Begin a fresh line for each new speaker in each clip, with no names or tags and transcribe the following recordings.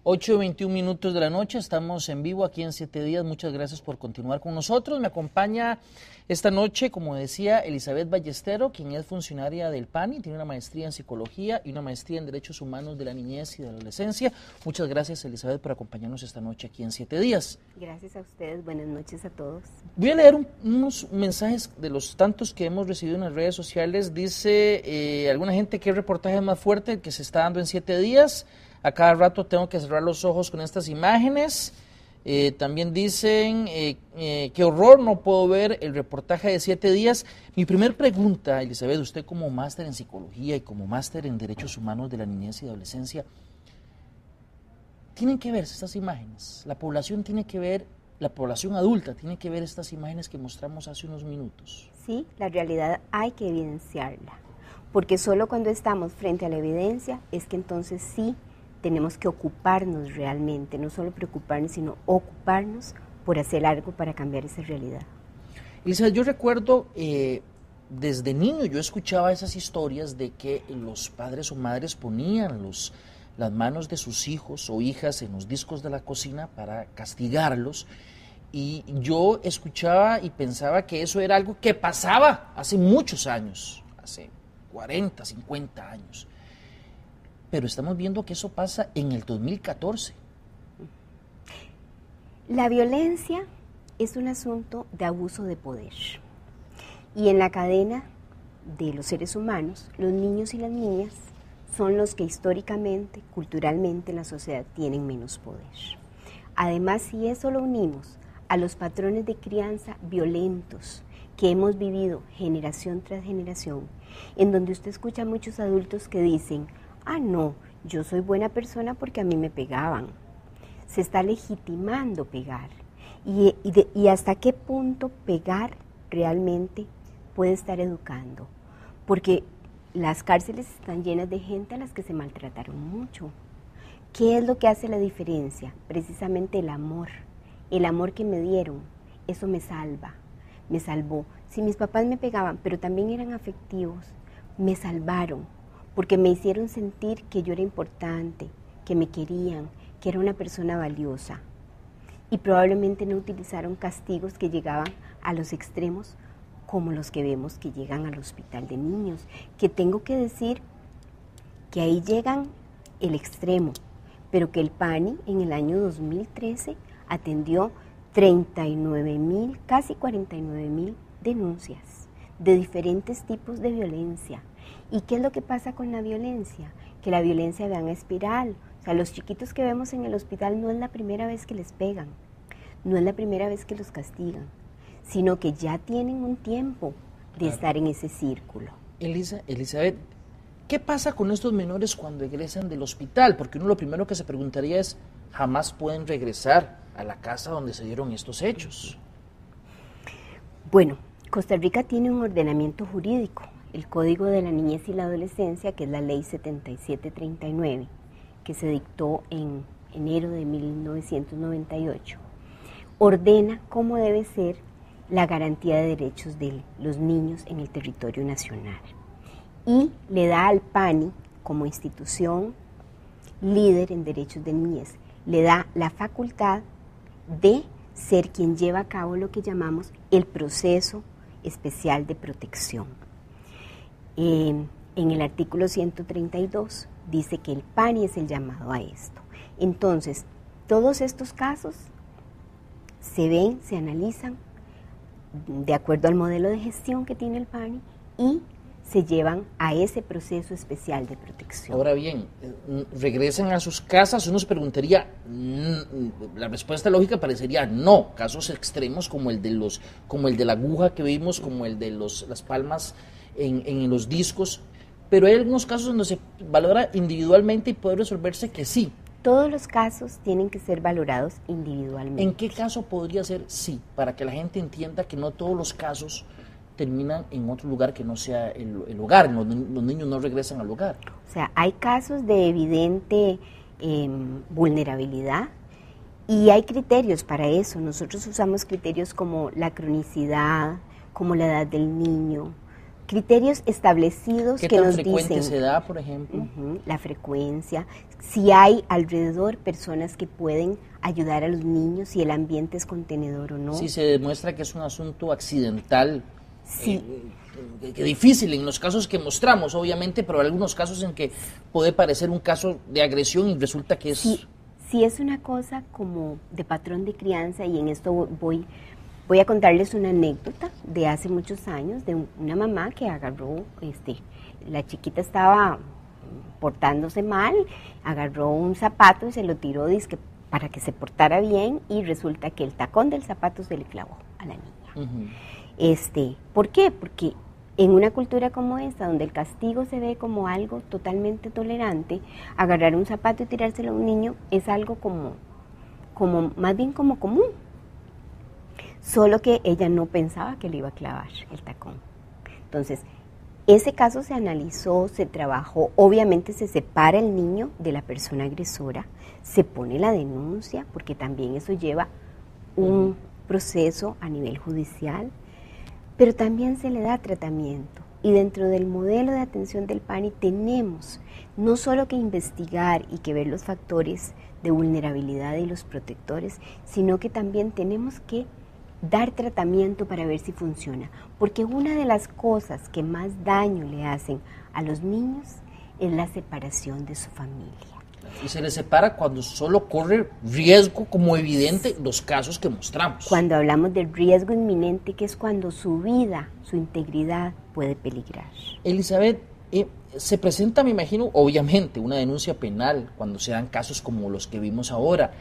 8:21 de la noche, estamos en vivo aquí en 7 días. Muchas gracias por continuar con nosotros. Me acompaña esta noche, como decía, Elizabeth Ballestero, quien es funcionaria del PANI, tiene una maestría en psicología y una maestría en derechos humanos de la niñez y de la adolescencia. Muchas gracias, Elizabeth, por acompañarnos esta noche aquí en 7 días.
Gracias a ustedes, buenas noches a todos.
Voy a leer unos mensajes de los tantos que hemos recibido en las redes sociales. Dice alguna gente que el reportaje es más fuerte, el que se está dando en 7 días. A cada rato tengo que cerrar los ojos con estas imágenes. También dicen, qué horror, no puedo ver el reportaje de 7 días. Mi primer pregunta, Elizabeth, usted como máster en psicología y como máster en derechos humanos de la niñez y adolescencia, ¿tienen que verse estas imágenes? La población tiene que ver, la población adulta tiene que ver estas imágenes que mostramos hace unos minutos.
Sí, la realidad hay que evidenciarla, porque solo cuando estamos frente a la evidencia es que entonces sí tenemos que ocuparnos realmente, no solo preocuparnos, sino ocuparnos por hacer algo para cambiar esa realidad.
Elisa, yo recuerdo, desde niño yo escuchaba esas historias de que los padres o madres ponían las manos de sus hijos o hijas en los discos de la cocina para castigarlos, y yo escuchaba y pensaba que eso era algo que pasaba hace muchos años, hace 40, 50 años. Pero estamos viendo que eso pasa en el 2014.
La violencia es un asunto de abuso de poder. Y en la cadena de los seres humanos, los niños y las niñas son los que históricamente, culturalmente en la sociedad tienen menos poder. Además, si eso lo unimos a los patrones de crianza violentos que hemos vivido generación tras generación, en donde usted escucha a muchos adultos que dicen: ah, no, yo soy buena persona porque a mí me pegaban. Se está legitimando pegar. ¿Y hasta qué punto pegar realmente puede estar educando? Porque las cárceles están llenas de gente a las que se maltrataron mucho. ¿Qué es lo que hace la diferencia? Precisamente el amor. El amor que me dieron, eso me salva, me salvó. Si mis papás me pegaban, pero también eran afectivos, me salvaron, porque me hicieron sentir que yo era importante, que me querían, que era una persona valiosa. Y probablemente no utilizaron castigos que llegaban a los extremos como los que vemos que llegan al hospital de niños, que tengo que decir que ahí llegan el extremo, pero que el PANI en el año 2013 atendió 39,000, casi 49,000 denuncias de diferentes tipos de violencia. ¿Y qué es lo que pasa con la violencia? Que la violencia va en espiral. O sea, los chiquitos que vemos en el hospital no es la primera vez que les pegan, no es la primera vez que los castigan, sino que ya tienen un tiempo de estar en ese círculo.
Elizabeth, ¿qué pasa con estos menores cuando egresan del hospital? Porque uno lo primero que se preguntaría es, jamás pueden regresar a la casa donde se dieron estos hechos.
Bueno, Costa Rica tiene un ordenamiento jurídico, el Código de la Niñez y la Adolescencia, que es la Ley 7739, que se dictó en enero de 1998, ordena cómo debe ser la garantía de derechos de los niños en el territorio nacional y le da al PANI, como institución líder en derechos de niñez, le da la facultad de ser quien lleva a cabo lo que llamamos el proceso especial de protección. En el artículo 132 dice que el PANI es el llamado a esto. Entonces, todos estos casos se ven, se analizan de acuerdo al modelo de gestión que tiene el PANI y se llevan a ese proceso especial de protección.
Ahora bien, regresan a sus casas, uno se preguntaría, la respuesta lógica parecería no, casos extremos como el de la aguja que vimos, como el de las palmas en los discos, pero hay algunos casos donde se valora individualmente y puede resolverse que sí.
Todos los casos tienen que ser valorados individualmente.
¿En qué caso podría ser sí? Para que la gente entienda que no todos los casos terminan en otro lugar que no sea el hogar, los niños no regresan al hogar.
O sea, hay casos de evidente vulnerabilidad y hay criterios para eso. Nosotros usamos criterios como la cronicidad, como la edad del niño, criterios establecidos
¿Qué
que
tan
nos
frecuente
dicen
se da, por ejemplo?
la frecuencia, si hay alrededor personas que pueden ayudar a los niños, si el ambiente es contenedor o no.
Si se demuestra que es un asunto accidental,
Sí.
que difícil en los casos que mostramos, obviamente, pero hay algunos casos en que puede parecer un caso de agresión y resulta que es...
Si es una cosa como de patrón de crianza, y en esto voy a contarles una anécdota de hace muchos años de una mamá que agarró, la chiquita estaba portándose mal, agarró un zapato y se lo tiró dizque para que se portara bien, y resulta que el tacón del zapato se le clavó a la niña. ¿Por qué? Porque en una cultura como esta, donde el castigo se ve como algo totalmente tolerante, agarrar un zapato y tirárselo a un niño es algo como más bien como común. Solo que ella no pensaba que le iba a clavar el tacón. Entonces, ese caso se analizó, se trabajó, obviamente se separa el niño de la persona agresora, se pone la denuncia, porque también eso lleva un proceso a nivel judicial, pero también se le da tratamiento. Y dentro del modelo de atención del PANI tenemos no solo que investigar y que ver los factores de vulnerabilidad y los protectores, sino que también tenemos que dar tratamiento para ver si funciona. Porque una de las cosas que más daño le hacen a los niños es la separación de su familia.
Y se les separa cuando solo corre riesgo como evidente los casos que mostramos.
Cuando hablamos del riesgo inminente, que es cuando su vida, su integridad puede peligrar.
Elizabeth, se presenta, me imagino, obviamente, una denuncia penal cuando se dan casos como los que vimos ahora.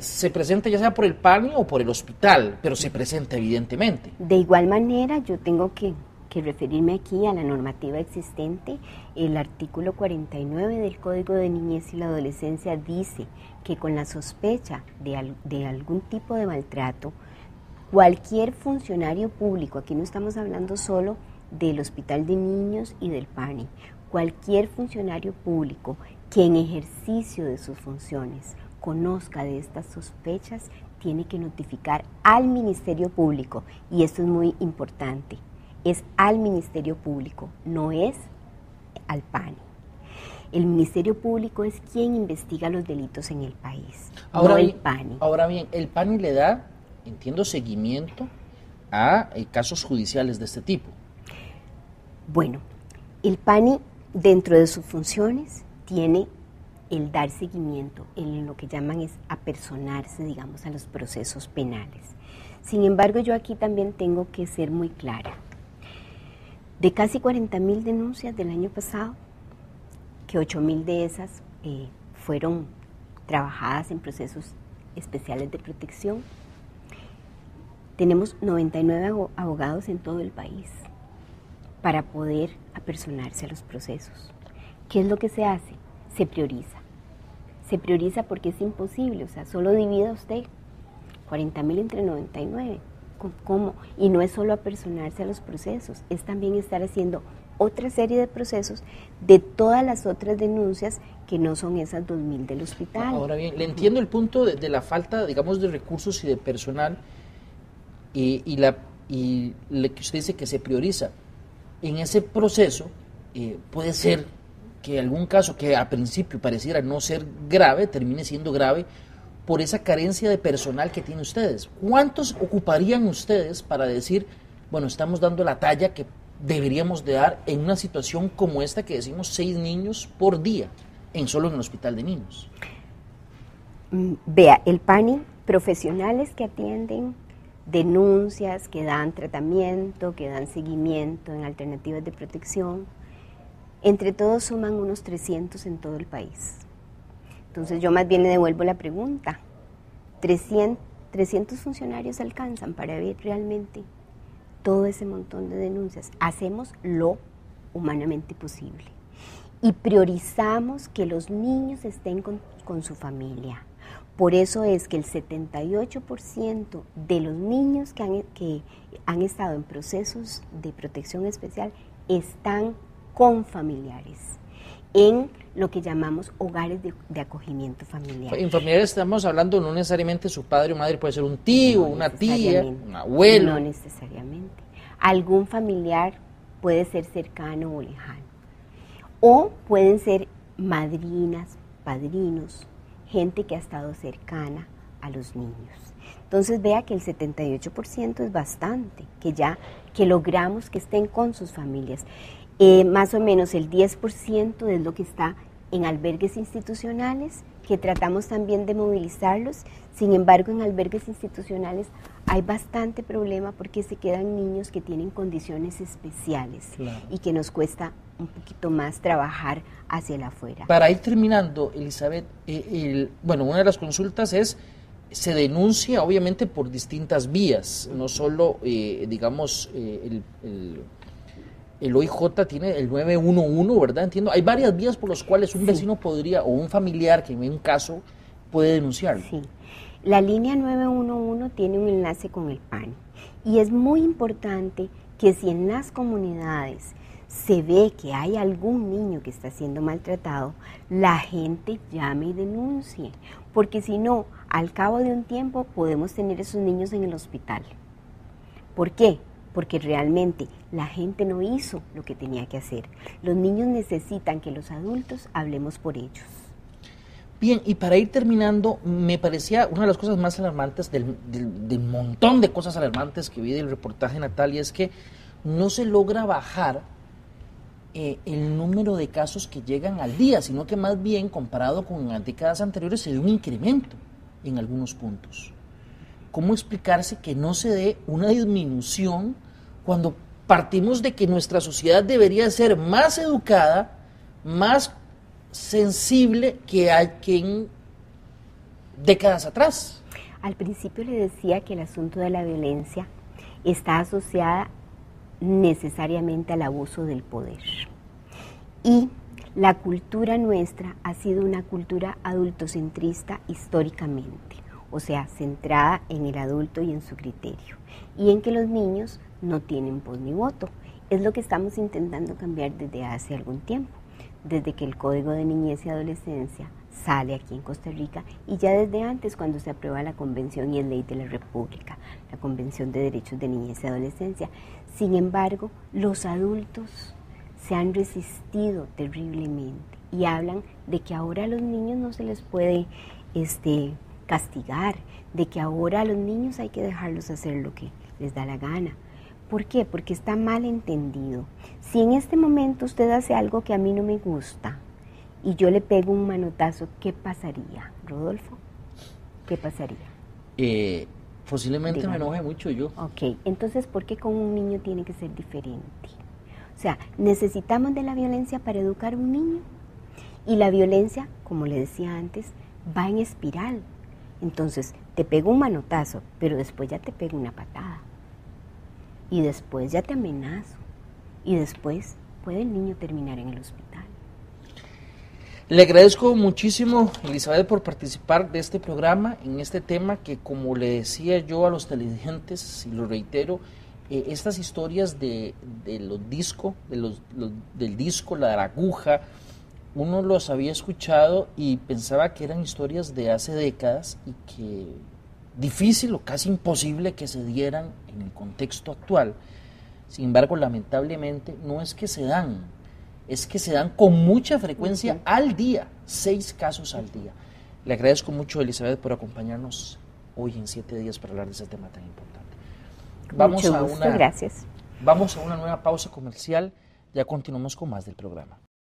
Se presenta ya sea por el PANI o por el hospital, pero se presenta evidentemente.
De igual manera, yo tengo que referirme aquí a la normativa existente. El artículo 49 del Código de Niñez y la Adolescencia dice que con la sospecha de algún tipo de maltrato, cualquier funcionario público, aquí no estamos hablando solo del Hospital de Niños y del PANI, cualquier funcionario público que en ejercicio de sus funciones conozca de estas sospechas, tiene que notificar al Ministerio Público, y esto es muy importante. Es al Ministerio Público, no es al PANI. El Ministerio Público es quien investiga los delitos en el país, no el PANI.
Ahora bien, el PANI le da, entiendo, seguimiento a casos judiciales de este tipo.
Bueno, el PANI, dentro de sus funciones, tiene el dar seguimiento, en lo que llaman es apersonarse, digamos, a los procesos penales. Sin embargo, yo aquí también tengo que ser muy clara. De casi 40,000 denuncias del año pasado, que 8,000 de esas fueron trabajadas en procesos especiales de protección, tenemos 99 abogados en todo el país para poder apersonarse a los procesos. ¿Qué es lo que se hace? Se prioriza. Se prioriza porque es imposible, o sea, solo divida usted 40,000 entre 99. ¿Cómo? Y no es solo apersonarse a los procesos, es también estar haciendo otra serie de procesos de todas las otras denuncias que no son esas 2,000 del hospital.
Ahora bien, le entiendo el punto de la falta, digamos, de recursos y de personal y lo que usted dice que se prioriza. En ese proceso puede ser que algún caso que a principio pareciera no ser grave, termine siendo grave por esa carencia de personal que tienen ustedes. ¿Cuántos ocuparían ustedes para decir, bueno, estamos dando la talla que deberíamos de dar en una situación como esta que decimos 6 niños por día, solo en el hospital de niños?
Vea, el PANI, profesionales que atienden denuncias, que dan tratamiento, que dan seguimiento en alternativas de protección, entre todos suman unos 300 en todo el país. Entonces yo más bien le devuelvo la pregunta, ¿300 funcionarios alcanzan para ver realmente todo ese montón de denuncias? Hacemos lo humanamente posible y priorizamos que los niños estén con su familia. Por eso es que el 78% de los niños que han estado en procesos de protección especial están con familiares, en lo que llamamos hogares de acogimiento familiar.
En familiares estamos hablando no necesariamente su padre o madre, puede ser un tío, una tía, un abuelo.
No necesariamente. Algún familiar puede ser cercano o lejano. O pueden ser madrinas, padrinos, gente que ha estado cercana a los niños. Entonces vea que el 78% es bastante, que logramos que estén con sus familias. Más o menos el 10% es lo que está en albergues institucionales, que tratamos también de movilizarlos. Sin embargo, en albergues institucionales hay bastante problema porque se quedan niños que tienen condiciones especiales, claro, y que nos cuesta un poquito más trabajar hacia el afuera.
Para ir terminando, Elizabeth, bueno, una de las consultas es, se denuncia obviamente por distintas vías, no solo, digamos, el OIJ tiene el 911, ¿verdad? Entiendo, hay varias vías por las cuales un vecino podría, o un familiar que ve un caso, puede denunciarlo.
Sí, la línea 911 tiene un enlace con el PAN, y es muy importante que si en las comunidades se ve que hay algún niño que está siendo maltratado, la gente llame y denuncie, porque si no, al cabo de un tiempo podemos tener esos niños en el hospital. ¿Por qué? Porque realmente la gente no hizo lo que tenía que hacer. Los niños necesitan que los adultos hablemos por ellos.
Bien, y para ir terminando, me parecía una de las cosas más alarmantes del montón de cosas alarmantes que vi del reportaje, Natalia, es que no se logra bajar el número de casos que llegan al día, sino que más bien, comparado con las décadas anteriores, se dio un incremento en algunos puntos. ¿Cómo explicarse que no se dé una disminución cuando partimos de que nuestra sociedad debería ser más educada, más sensible que en décadas atrás?
Al principio le decía que el asunto de la violencia está asociada necesariamente al abuso del poder. Y la cultura nuestra ha sido una cultura adultocentrista históricamente, o sea, centrada en el adulto y en su criterio, y en que los niños no tienen voz ni voto. Es lo que estamos intentando cambiar desde hace algún tiempo, desde que el Código de Niñez y Adolescencia sale aquí en Costa Rica, y ya desde antes, cuando se aprueba la Convención y es ley de la República, la Convención de Derechos de Niñez y Adolescencia. Sin embargo, los adultos se han resistido terriblemente y hablan de que ahora a los niños no se les puede castigar, de que ahora a los niños hay que dejarlos hacer lo que les da la gana. ¿Por qué? Porque está mal entendido. Si en este momento usted hace algo que a mí no me gusta y yo le pego un manotazo, ¿qué pasaría, Rodolfo? ¿Qué pasaría?
Posiblemente
Dígame.
Me enoje mucho yo.
Ok, entonces, ¿por qué con un niño tiene que ser diferente? O sea, necesitamos de la violencia para educar a un niño, y la violencia, como le decía antes, va en espiral. Entonces, te pego un manotazo, pero después ya te pego una patada, y después ya te amenazo, y después puede el niño terminar en el hospital.
Le agradezco muchísimo, Elizabeth, por participar de este programa, en este tema que, como le decía yo a los televidentes, y lo reitero, estas historias de los discos, del disco, la aguja, uno los había escuchado y pensaba que eran historias de hace décadas y que difícil o casi imposible que se dieran en el contexto actual. Sin embargo, lamentablemente, no es que se dan, es que se dan con mucha frecuencia al día, 6 casos al día. Le agradezco mucho, Elizabeth, por acompañarnos hoy en 7 días para hablar de ese tema tan importante.
Mucho gusto, gracias.
Vamos a una nueva pausa comercial, ya continuamos con más del programa.